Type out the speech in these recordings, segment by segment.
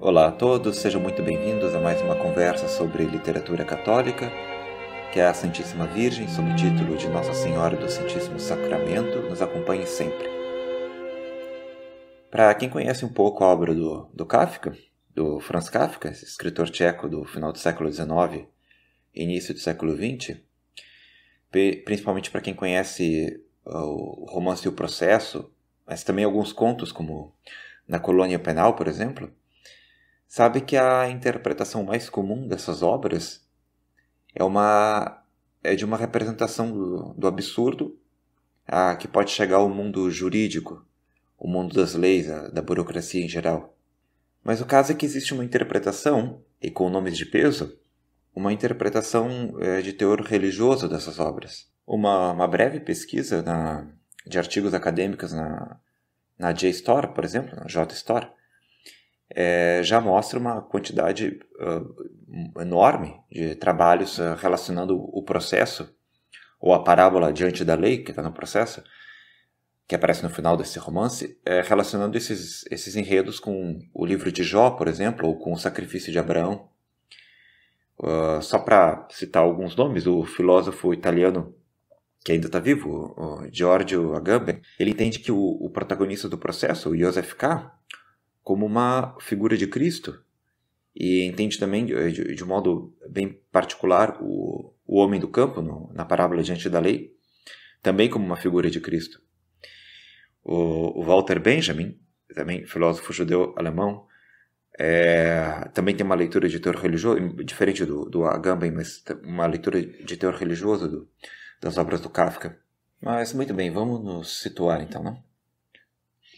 Olá a todos, sejam muito bem-vindos a mais uma conversa sobre literatura católica, que é a Santíssima Virgem, sob o título de Nossa Senhora do Santíssimo Sacramento, nos acompanhe sempre. Para quem conhece um pouco a obra do Kafka, do Franz Kafka, esse escritor tcheco do final do século XIX e início do século XX, principalmente para quem conhece o romance e o processo, mas também alguns contos, como Na Colônia Penal, por exemplo, sabe que a interpretação mais comum dessas obras é de uma representação do absurdo que pode chegar ao mundo jurídico, o mundo das leis, da burocracia em geral. Mas o caso é que existe uma interpretação, e com nomes de peso, uma interpretação de teor religioso dessas obras. Uma breve pesquisa de artigos acadêmicos na JSTOR, por exemplo, na JSTOR, já mostra uma quantidade enorme de trabalhos relacionando o processo, ou a parábola diante da lei, que está no processo, que aparece no final desse romance, relacionando esses enredos com o livro de Jó, por exemplo, ou com o sacrifício de Abraão. Só para citar alguns nomes, o filósofo italiano que ainda está vivo, o Giorgio Agamben, ele entende que o protagonista do processo, o Joseph K., como uma figura de Cristo, e entende também, de um modo bem particular, o homem do campo, na parábola diante da lei, também como uma figura de Cristo. O Walter Benjamin, também filósofo judeu-alemão, também tem uma leitura de teor religioso, diferente do Agamben, mas uma leitura de teor religioso das obras do Kafka. Mas, muito bem, vamos nos situar então, né?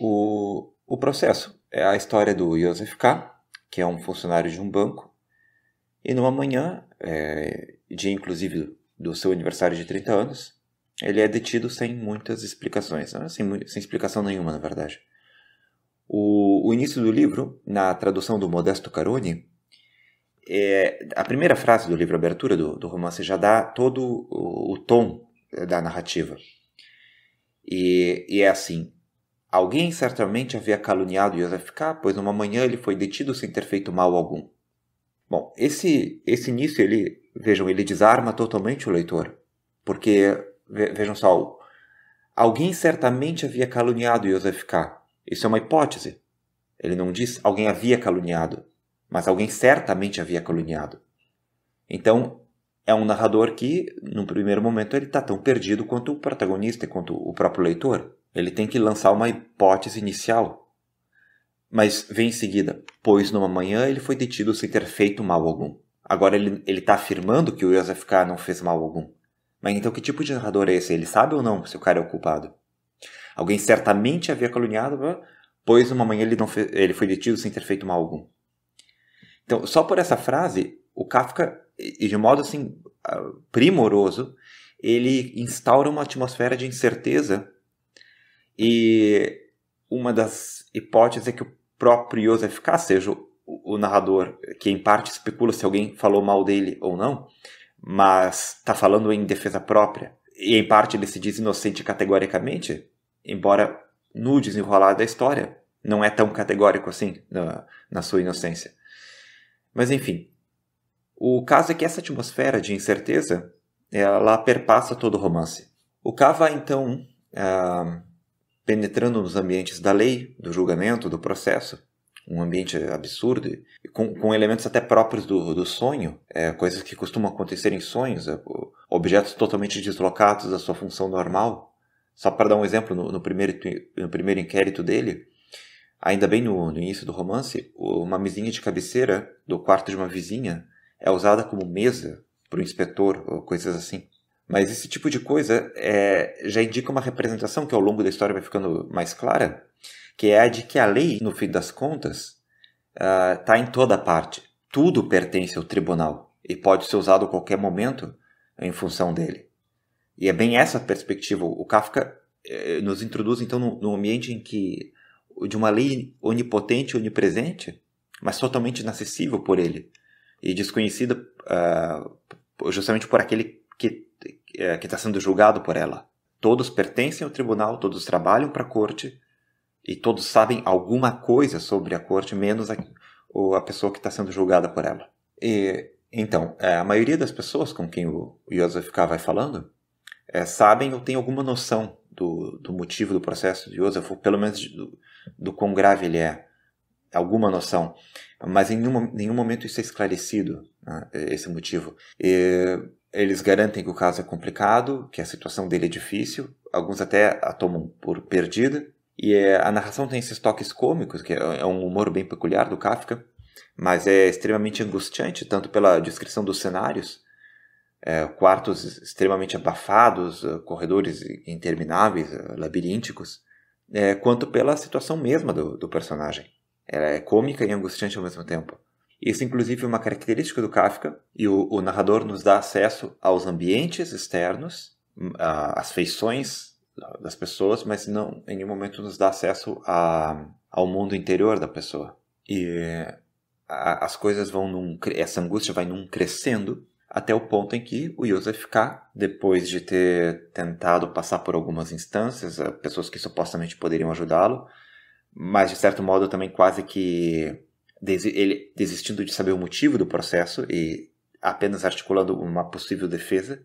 O processo é a história do Joseph K., que é um funcionário de um banco, e numa manhã, dia inclusive do seu aniversário de 30 anos, ele é detido sem muitas explicações, sem explicação nenhuma, na verdade. O início do livro, na tradução do Modesto Caroni, a primeira frase do livro, a abertura do romance, já dá todo o tom da narrativa. E é assim: alguém certamente havia caluniado Joseph K., pois numa manhã ele foi detido sem ter feito mal algum. Bom, esse início, ele desarma totalmente o leitor, porque, vejam só, alguém certamente havia caluniado Joseph K. Isso é uma hipótese. Ele não diz alguém havia caluniado, mas alguém certamente havia caluniado. Então, é um narrador que, num primeiro momento, ele está tão perdido quanto o protagonista e quanto o próprio leitor. Ele tem que lançar uma hipótese inicial. Mas vem em seguida: pois numa manhã ele foi detido sem ter feito mal algum. Agora ele está afirmando que o Joseph K. não fez mal algum. Mas então que tipo de narrador é esse? Ele sabe ou não se o cara é o culpado? Alguém certamente havia caluniado, pois numa manhã ele foi detido sem ter feito mal algum. Então, só por essa frase, o Kafka, de modo assim primoroso, ele instaura uma atmosfera de incerteza. E uma das hipóteses é que o próprio Joseph K. seja o narrador, que em parte especula se alguém falou mal dele ou não, mas está falando em defesa própria. E em parte ele se diz inocente categoricamente, embora no desenrolar da história não é tão categórico assim na sua inocência. Mas enfim, o caso é que essa atmosfera de incerteza, ela perpassa todo o romance. O K. vai então penetrando nos ambientes da lei, do julgamento, do processo, um ambiente absurdo, com elementos até próprios do sonho, coisas que costumam acontecer em sonhos, objetos totalmente deslocados da sua função normal. Só para dar um exemplo, no primeiro inquérito dele, ainda bem no início do romance, uma mesinha de cabeceira do quarto de uma vizinha é usada como mesa para o inspetor, ou coisas assim. Mas esse tipo de coisa já indica uma representação que ao longo da história vai ficando mais clara, que é a de que a lei, no fim das contas, está em toda parte. Tudo pertence ao tribunal e pode ser usado a qualquer momento em função dele. E é bem essa perspectiva. O Kafka nos introduz então num ambiente de uma lei onipotente, onipresente, mas totalmente inacessível por ele e desconhecida justamente por aquele que está sendo julgado por ela. Todos pertencem ao tribunal, todos trabalham para a corte e todos sabem alguma coisa sobre a corte, menos a pessoa que está sendo julgada por ela. Então, a maioria das pessoas com quem o Yosef K. vai falando sabem ou têm alguma noção do motivo do processo de Yosef, ou pelo menos do quão grave ele é. Alguma noção. Mas em nenhum momento isso é esclarecido, né, esse motivo. Eles garantem que o caso é complicado, que a situação dele é difícil, alguns até a tomam por perdida, e a narração tem esses toques cômicos, que é um humor bem peculiar do Kafka, mas é extremamente angustiante, tanto pela descrição dos cenários, quartos extremamente abafados, corredores intermináveis, labirínticos, quanto pela situação mesma do personagem. Ela é cômica e angustiante ao mesmo tempo. Isso, inclusive, é uma característica do Kafka, e o narrador nos dá acesso aos ambientes externos, às feições das pessoas, mas não em nenhum momento nos dá acesso ao mundo interior da pessoa. E as coisas essa angústia vai crescendo até o ponto em que o Yosef K., depois de ter tentado passar por algumas instâncias, pessoas que supostamente poderiam ajudá-lo, mas de certo modo também quase que ele desistindo de saber o motivo do processo e apenas articulando uma possível defesa,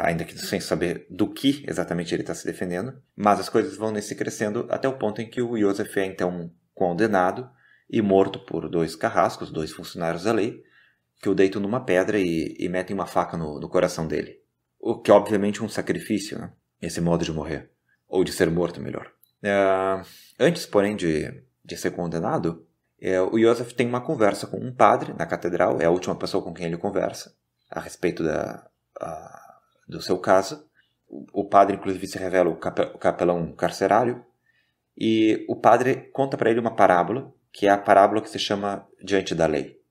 ainda que sem saber do que exatamente ele está se defendendo, mas as coisas vão nesse crescendo até o ponto em que o Yosef é então condenado e morto por 2 carrascos, 2 funcionários da lei, que o deitam numa pedra e metem uma faca no coração dele. O que obviamente é um sacrifício, né? Esse modo de morrer, ou de ser morto, melhor. Antes, porém, de ser condenado, o Yosef tem uma conversa com um padre na catedral, é a última pessoa com quem ele conversa a respeito do seu caso. O padre, inclusive, se revela o capelão carcerário, e o padre conta para ele uma parábola, que é a parábola que se chama Diante da Lei.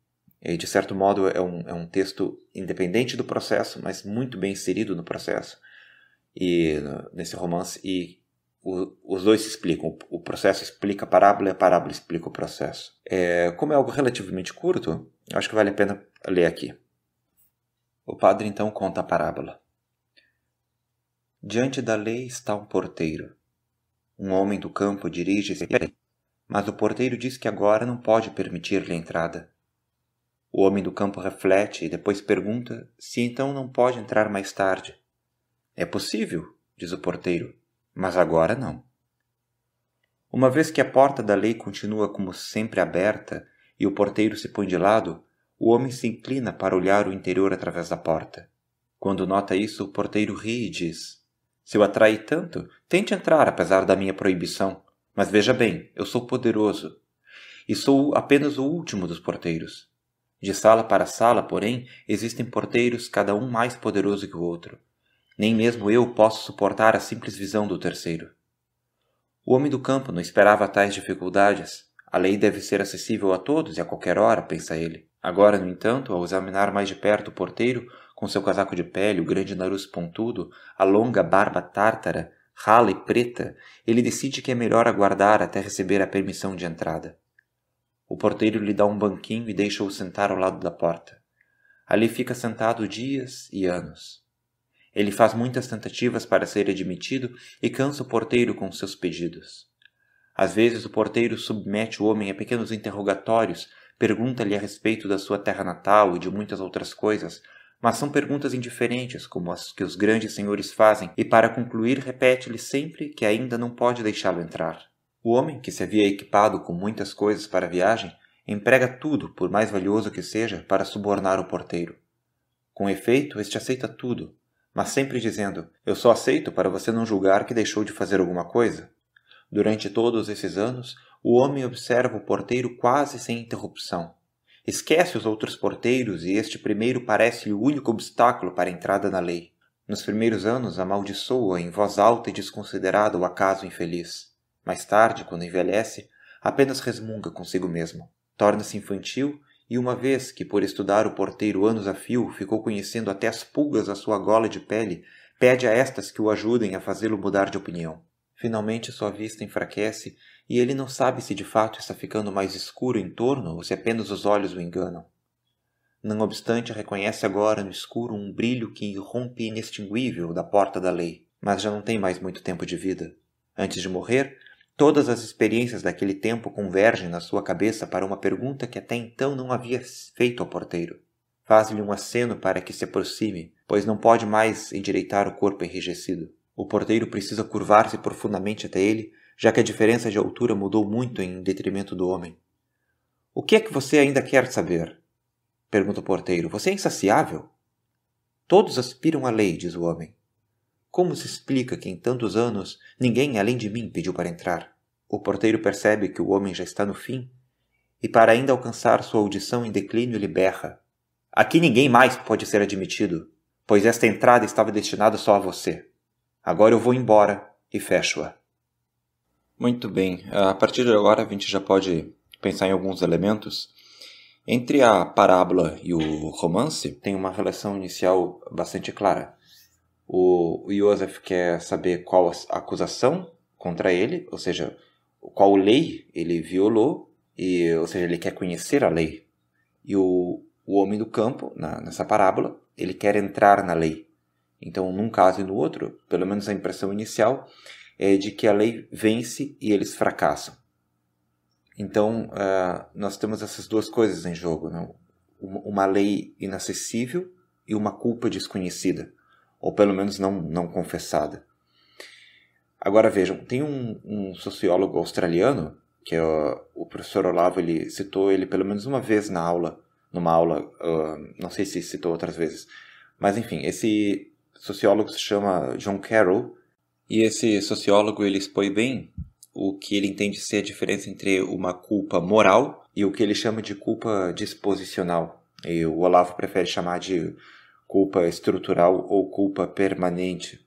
E, de certo modo, é um texto independente do processo, mas muito bem inserido no processo, nesse romance, e os dois se explicam. O processo explica a parábola e a parábola explica o processo. Como é algo relativamente curto, eu acho que vale a pena ler aqui. O padre então conta a parábola. Diante da lei está um porteiro. Um homem do campo dirige-se, mas o porteiro diz que agora não pode permitir-lhe a entrada. O homem do campo reflete e depois pergunta se então não pode entrar mais tarde. É possível, diz o porteiro, mas agora não. Uma vez que a porta da lei continua como sempre aberta e o porteiro se põe de lado, o homem se inclina para olhar o interior através da porta. Quando nota isso, o porteiro ri e diz: se eu atraí tanto, tente entrar apesar da minha proibição. Mas veja bem, eu sou poderoso. E sou apenas o último dos porteiros. De sala para sala, porém, existem porteiros, cada um mais poderoso que o outro. Nem mesmo eu posso suportar a simples visão do terceiro. O homem do campo não esperava tais dificuldades. A lei deve ser acessível a todos e a qualquer hora, pensa ele. Agora, no entanto, ao examinar mais de perto o porteiro, com seu casaco de pele, o grande nariz pontudo, a longa barba tártara, rala e preta, ele decide que é melhor aguardar até receber a permissão de entrada. O porteiro lhe dá um banquinho e deixa-o sentar ao lado da porta. Ali fica sentado dias e anos. Ele faz muitas tentativas para ser admitido e cansa o porteiro com seus pedidos. Às vezes o porteiro submete o homem a pequenos interrogatórios, pergunta-lhe a respeito da sua terra natal e de muitas outras coisas, mas são perguntas indiferentes, como as que os grandes senhores fazem, e para concluir repete-lhe sempre que ainda não pode deixá-lo entrar. O homem, que se havia equipado com muitas coisas para a viagem, emprega tudo, por mais valioso que seja, para subornar o porteiro. Com efeito, este aceita tudo, mas sempre dizendo: eu só aceito para você não julgar que deixou de fazer alguma coisa. Durante todos esses anos, o homem observa o porteiro quase sem interrupção. Esquece os outros porteiros e este primeiro parece-lhe o único obstáculo para a entrada na lei. Nos primeiros anos, amaldiçoa em voz alta e desconsiderada o acaso infeliz. Mais tarde, quando envelhece, apenas resmunga consigo mesmo. Torna-se infantil e, uma vez que por estudar o porteiro anos a fio ficou conhecendo até as pulgas da sua gola de pele, pede a estas que o ajudem a fazê-lo mudar de opinião. Finalmente sua vista enfraquece e ele não sabe se de fato está ficando mais escuro em torno ou se apenas os olhos o enganam. Não obstante, reconhece agora no escuro um brilho que irrompe inextinguível da porta da lei, mas já não tem mais muito tempo de vida. Antes de morrer, Todas as experiências daquele tempo convergem na sua cabeça para uma pergunta que até então não havia feito ao porteiro. Faz-lhe um aceno para que se aproxime, pois não pode mais endireitar o corpo enrijecido. O porteiro precisa curvar-se profundamente até ele, já que a diferença de altura mudou muito em detrimento do homem. O que é que você ainda quer saber? Pergunta o porteiro. Você é insaciável? Todos aspiram à lei, diz o homem. Como se explica que em tantos anos ninguém além de mim pediu para entrar? O porteiro percebe que o homem já está no fim e, para ainda alcançar sua audição em declínio, lhe berra. Aqui ninguém mais pode ser admitido, pois esta entrada estava destinada só a você. Agora eu vou embora e fecho-a. Muito bem, a partir de agora a gente já pode pensar em alguns elementos. Entre a parábola e o romance, tem uma relação inicial bastante clara. O Joseph quer saber qual a acusação contra ele, ou seja, qual lei ele violou, ou seja, ele quer conhecer a lei. E o homem do campo, nessa parábola, ele quer entrar na lei. Então, num caso e no outro, pelo menos a impressão inicial é de que a lei vence e eles fracassam. Então, nós temos essas duas coisas em jogo, né? Uma lei inacessível e uma culpa desconhecida, ou pelo menos não confessada. Agora vejam, tem um sociólogo australiano, que é o professor Olavo, ele citou ele pelo menos uma vez numa aula, não sei se citou outras vezes, mas enfim, esse sociólogo se chama John Carroll, e esse sociólogo ele expõe bem o que ele entende ser a diferença entre uma culpa moral e o que ele chama de culpa disposicional. E o Olavo prefere chamar de culpa estrutural ou culpa permanente.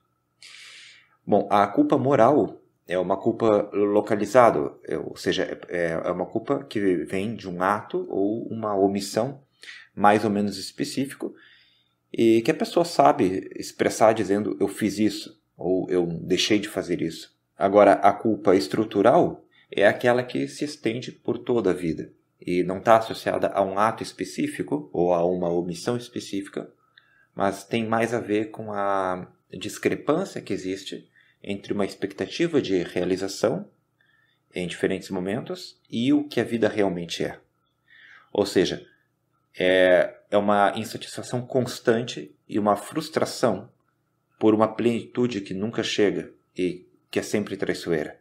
Bom, a culpa moral é uma culpa localizada, ou seja, é uma culpa que vem de um ato ou uma omissão mais ou menos específico e que a pessoa sabe expressar dizendo eu fiz isso ou eu deixei de fazer isso. Agora, a culpa estrutural é aquela que se estende por toda a vida e não está associada a um ato específico ou a uma omissão específica, mas tem mais a ver com a discrepância que existe entre uma expectativa de realização em diferentes momentos e o que a vida realmente é. Ou seja, é uma insatisfação constante e uma frustração por uma plenitude que nunca chega e que é sempre traiçoeira.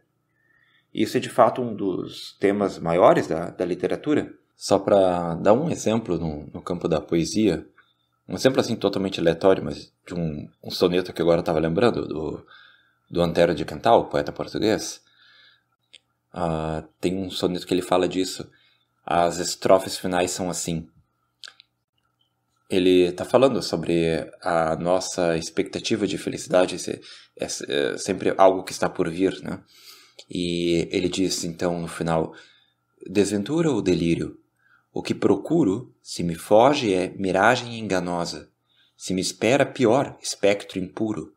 Isso é de fato um dos temas maiores da literatura. Só para dar um exemplo no campo da poesia, um exemplo assim totalmente aleatório, mas de um soneto que agora eu estava lembrando, do Antero de Quental, poeta português. Tem um soneto que ele fala disso. As estrofes finais são assim. Ele está falando sobre a nossa expectativa de felicidade, é sempre algo que está por vir, né? E ele diz então no final: desventura ou delírio? O que procuro, se me foge, é miragem enganosa. Se me espera, pior, espectro impuro.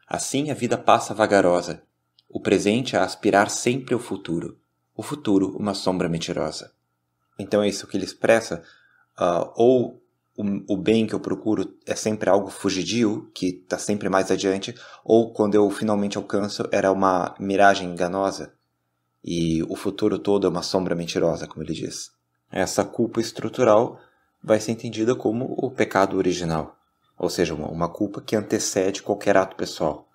Assim a vida passa vagarosa, o presente a aspirar sempre o futuro futuro uma sombra mentirosa. Então é isso que ele expressa, ou o bem que eu procuro é sempre algo fugidio, que está sempre mais adiante, ou quando eu finalmente alcanço era uma miragem enganosa, e o futuro todo é uma sombra mentirosa, como ele diz. Essa culpa estrutural vai ser entendida como o pecado original, ou seja, uma culpa que antecede qualquer ato pessoal.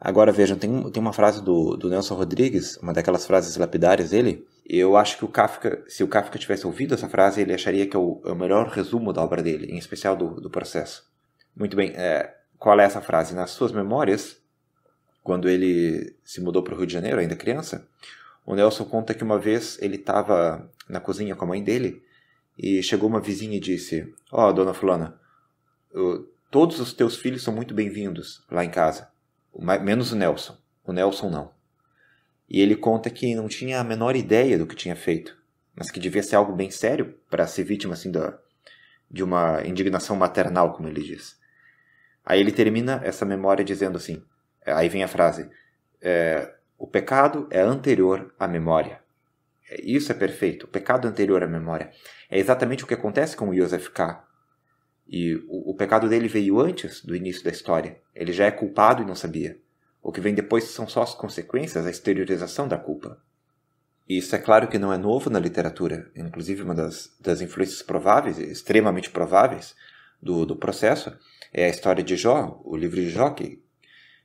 Agora vejam, tem uma frase do Nelson Rodrigues, uma daquelas frases lapidárias dele. Eu acho que se o Kafka tivesse ouvido essa frase, ele acharia que é o melhor resumo da obra dele, em especial do Processo. Muito bem, qual é essa frase? Nas suas memórias, quando ele se mudou para o Rio de Janeiro, ainda criança, o Nelson conta que uma vez ele estava na cozinha com a mãe dele e chegou uma vizinha e disse: dona fulana, todos os teus filhos são muito bem-vindos lá em casa. Menos o Nelson não. E ele conta que não tinha a menor ideia do que tinha feito, mas que devia ser algo bem sério para ser vítima assim, de uma indignação maternal, como ele diz. Aí ele termina essa memória dizendo assim, aí vem a frase, o pecado é anterior à memória. Isso é perfeito, o pecado anterior à memória. É exatamente o que acontece com o Joseph K. E o pecado dele veio antes do início da história. Ele já é culpado e não sabia. O que vem depois são só as consequências, a exteriorização da culpa. E isso é claro que não é novo na literatura. Inclusive, uma das influências prováveis, extremamente prováveis, do processo é a história de Jó, o livro de Jó,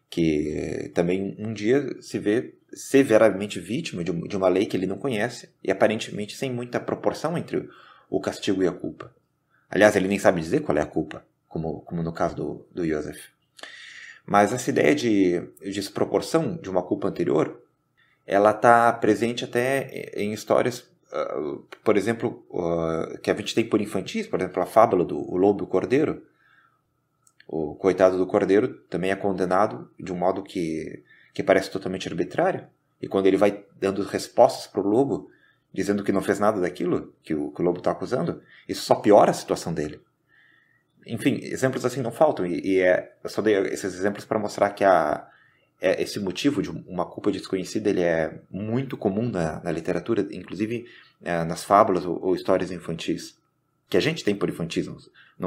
que também um dia se vê severamente vítima de uma lei que ele não conhece e aparentemente sem muita proporção entre o castigo e a culpa. Aliás, ele nem sabe dizer qual é a culpa, como no caso do Yosef. Mas essa ideia de desproporção de uma culpa anterior, ela está presente até em histórias, por exemplo, que a gente tem por infantis, por exemplo, a fábula do Lobo e o Cordeiro. O coitado do cordeiro também é condenado de um modo que parece totalmente arbitrário. E quando ele vai dando respostas para o lobo, dizendo que não fez nada daquilo que o lobo está acusando, isso só piora a situação dele. Enfim, exemplos assim não faltam. Eu só dei esses exemplos para mostrar que esse motivo de uma culpa desconhecida ele é muito comum na literatura, inclusive nas fábulas ou histórias infantis. Que a gente tem por infantis.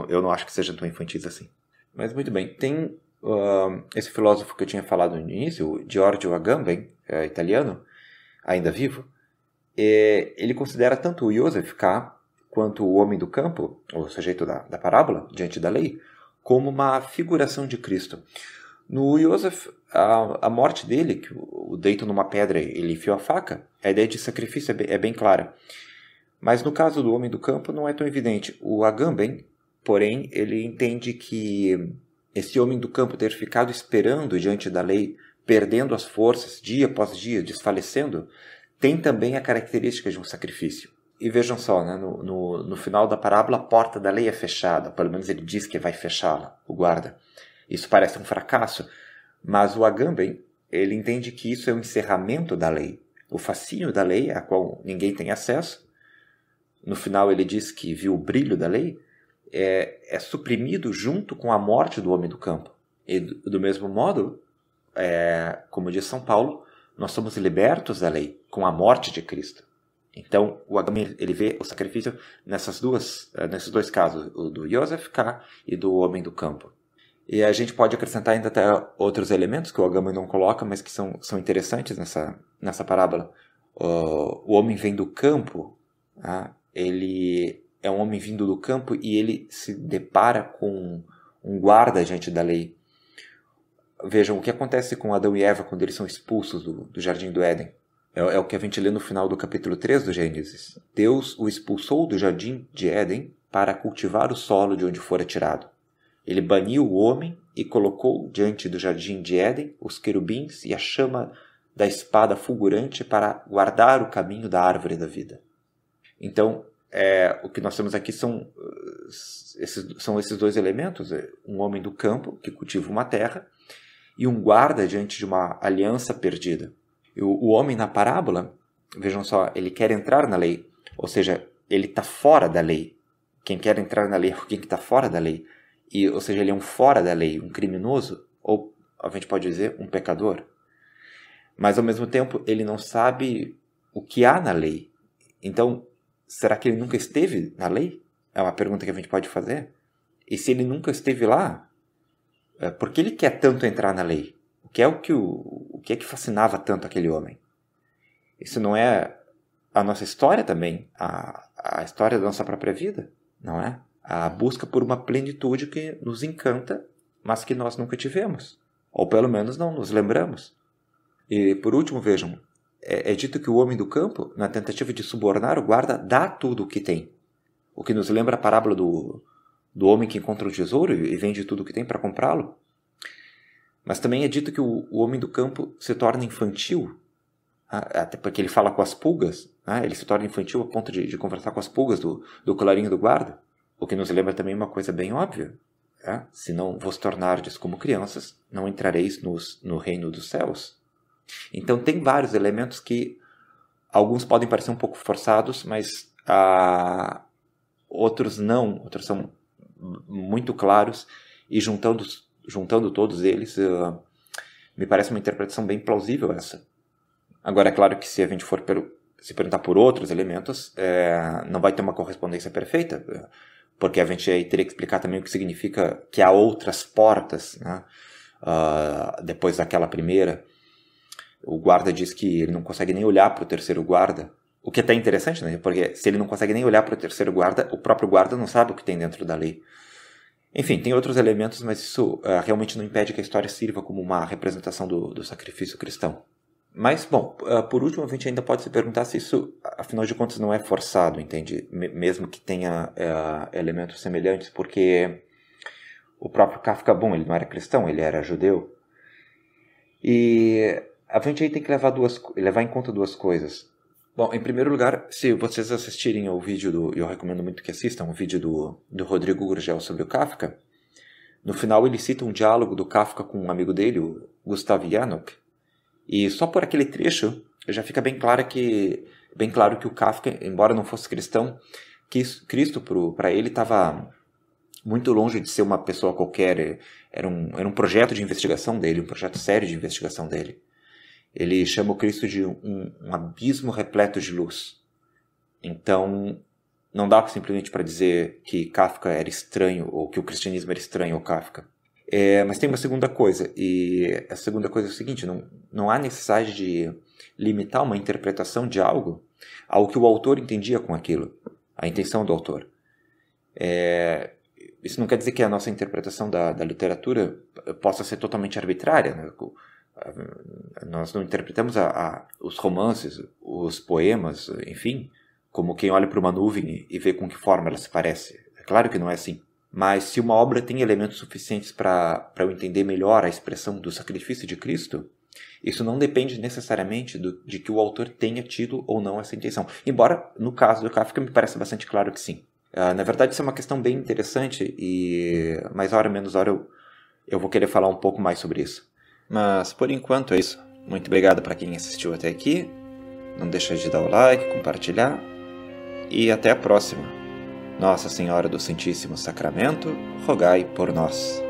Eu não acho que sejam tão infantis assim. Mas muito bem, tem esse filósofo que eu tinha falado no início, o Giorgio Agamben, italiano, ainda vivo. Ele considera tanto o Yosef K quanto o homem do campo, o sujeito da parábola, diante da lei, como uma figuração de Cristo. No Yosef, a morte dele, que o deito numa pedra ele enfiou a faca, a ideia de sacrifício é bem clara. Mas no caso do homem do campo não é tão evidente. O Agamben, porém, ele entende que esse homem do campo ter ficado esperando diante da lei, perdendo as forças, dia após dia, desfalecendo, tem também a característica de um sacrifício. E vejam só, né, no final da parábola, a porta da lei é fechada, pelo menos ele diz que vai fechá-la, o guarda. Isso parece um fracasso, mas o Agamben, ele entende que isso é o encerramento da lei, o fascínio da lei, a qual ninguém tem acesso. No final ele diz que viu o brilho da lei, é suprimido junto com a morte do homem do campo. E do mesmo modo, como diz São Paulo, nós somos libertos da lei com a morte de Cristo. Então, o Agamben ele vê o sacrifício nesses dois casos, o do Yosef K e do homem do campo. E a gente pode acrescentar ainda até outros elementos que o Agamben não coloca, mas que são interessantes nessa parábola. O homem vem do campo, ele é um homem vindo do campo e ele se depara com um guarda diante da lei. Vejam o que acontece com Adão e Eva quando eles são expulsos do Jardim do Éden. É o que a gente lê no final do capítulo 3 do Gênesis. Deus o expulsou do Jardim de Éden para cultivar o solo de onde fora tirado. Ele baniu o homem e colocou diante do Jardim de Éden os querubins e a chama da espada fulgurante para guardar o caminho da árvore da vida. Então, o que nós temos aqui são esses dois elementos. Um homem do campo, que cultiva uma terra, e um guarda diante de uma aliança perdida. E o homem na parábola, vejam só, ele quer entrar na lei, ou seja, ele está fora da lei. Quem quer entrar na lei é quem está fora da lei. Ou seja, ele é um fora da lei, um criminoso, ou a gente pode dizer, um pecador. Mas, ao mesmo tempo, ele não sabe o que há na lei. Então, será que ele nunca esteve na lei? É uma pergunta que a gente pode fazer. E se ele nunca esteve lá, por que ele quer tanto entrar na lei? O que é que fascinava tanto aquele homem? Isso não é a nossa história também? A história da nossa própria vida? Não é? A busca por uma plenitude que nos encanta, mas que nós nunca tivemos. Ou pelo menos não nos lembramos. E por último, vejam, é dito que o homem do campo, na tentativa de subornar o guarda, dá tudo o que tem. O que nos lembra a parábola do homem que encontra um tesouro e vende tudo o que tem para comprá-lo. Mas também é dito que o homem do campo se torna infantil, até porque ele fala com as pulgas, ele se torna infantil a ponto de conversar com as pulgas do colarinho do guarda. O que nos lembra também uma coisa bem óbvia. Se não vos tornardes como crianças, não entrareis no reino dos céus. Então tem vários elementos que alguns podem parecer um pouco forçados, mas outros não, outros são muito claros, e juntando todos eles, me parece uma interpretação bem plausível essa. Agora, é claro que se a gente for se perguntar por outros elementos, não vai ter uma correspondência perfeita, porque a gente aí teria que explicar também o que significa que há outras portas, né? depois daquela primeira, o guarda diz que ele não consegue nem olhar para o terceiro guarda. O que é até interessante, né? Porque se ele não consegue nem olhar para o terceiro guarda, o próprio guarda não sabe o que tem dentro da lei. Enfim, tem outros elementos, mas isso realmente não impede que a história sirva como uma representação do sacrifício cristão. Mas, bom, por último, a gente ainda pode se perguntar se isso, afinal de contas, não é forçado, entende? Mesmo que tenha elementos semelhantes, porque o próprio Kafka, bom, ele não era cristão, ele era judeu. E a gente aí tem que levar em conta duas coisas. Bom, em primeiro lugar, se vocês assistirem ao vídeo eu recomendo muito que assistam, o vídeo do Rodrigo Gurgel sobre o Kafka, no final ele cita um diálogo do Kafka com um amigo dele, o Gustav Januk, e só por aquele trecho já fica bem claro que o Kafka, embora não fosse cristão, que Cristo para ele estava muito longe de ser uma pessoa qualquer, era um projeto de investigação dele, um projeto sério de investigação dele. Ele chama o Cristo de um abismo repleto de luz. Então, não dá simplesmente para dizer que Kafka era estranho, ou que o cristianismo era estranho ao Kafka. Mas tem uma segunda coisa, e a segunda coisa é o seguinte, não há necessidade de limitar uma interpretação de algo ao que o autor entendia com aquilo, a intenção do autor. Isso não quer dizer que a nossa interpretação da literatura possa ser totalmente arbitrária, né? Nós não interpretamos os romances, os poemas, enfim, como quem olha para uma nuvem e vê com que forma ela se parece. É claro que não é assim. Mas se uma obra tem elementos suficientes para eu entender melhor a expressão do sacrifício de Cristo, isso não depende necessariamente de que o autor tenha tido ou não essa intenção. Embora, no caso do Kafka, me parece bastante claro que sim. Na verdade, isso é uma questão bem interessante e mais hora menos hora eu vou querer falar um pouco mais sobre isso. Mas, por enquanto, é isso. Muito obrigado para quem assistiu até aqui. Não deixa de dar o like, compartilhar. E até a próxima. Nossa Senhora do Santíssimo Sacramento, rogai por nós.